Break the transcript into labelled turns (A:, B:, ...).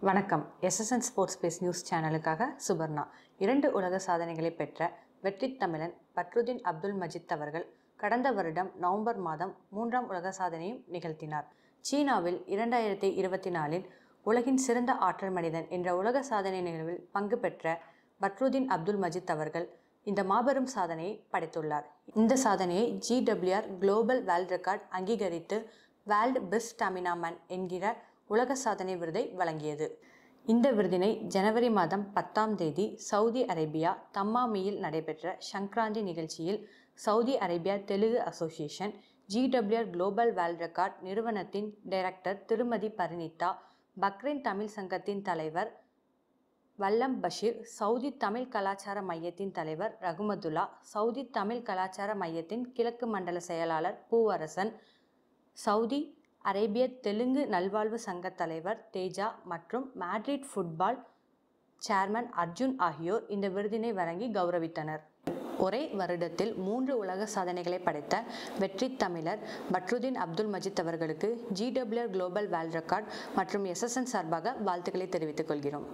A: வணக்கம். SSN sports space news சேனலுக்காக சுபர்ணா. 2 உலக சாதனைகளை பெற்ற வெற்றித் தமிழன் பட்ருதீன் அப்துல் மஜீத் அவர்கள் கடந்த வருடம் நவம்பர் மாதம் 3ஆம் உலக சாதனையும் நிகழ்த்தினார். சீனாவில் 2024இல் உலகின் சிறந்த ஆற்றல் மனிதன் என்ற உலக சாதனை நிகழ்வில் பங்கு பெற்ற பட்ருதீன் அப்துல் மஜீத் அவர்கள் இந்த மாபெரும் சாதனையை படைத்துள்ளார். இந்த சாதனையை GWR குளோபல் வேர்ல்ட் ரெக்கார்ட் அங்கீகரித்து வேர்ல்ட் பெஸ்ட் ஸ்டாமினா மேன் என்கிற உலக சாதனை விருதை வழங்கியது. இந்த விருதினை ஜனவரி மாதம் 10ஆம் தேதி சவுதி அரேபியா தம்மாமியில் நடைபெற்ற சங்கராந்தி நிகழ்ச்சியில் Saudi Arabia Telugu association GWR global world record நிறுவனத்தின் டைரக்டர் திருமதி பரிணிதா, பக்ரைன் தமிழ் சங்கத்தின் தலைவர் வல்லம் பஷீர், சவுதி தமிழ் கலாச்சார மையத்தின் தலைவர் ரகுமதுல்லா, சவுதி தமிழ் கலாச்சார மையத்தின் கிழக்கு மண்டல செயலாளர் பூவரசன், சவுதி அரேபிய தெலுங்கு நல்வாழ்வு சங்க தலைவர் தேஜா மற்றும் மேட்ரிட் ஃபுட்பால் சேர்மன் அர்ஜுன் ஆகியோர் இந்த விருதினை வழங்கி கௌரவித்தனர். ஒரே வருடத்தில் 3 உலக சாதனைகளை படைத்த வெற்றித் தமிழர் பட்ருதீன் அப்துல் மஜீத் அவர்களுக்கு GWR குளோபல் வேர்ல்ட் ரெக்கார்ட் மற்றும் SSN சார்பாக வாழ்த்துக்களை தெரிவித்துக் கொள்கிறோம்.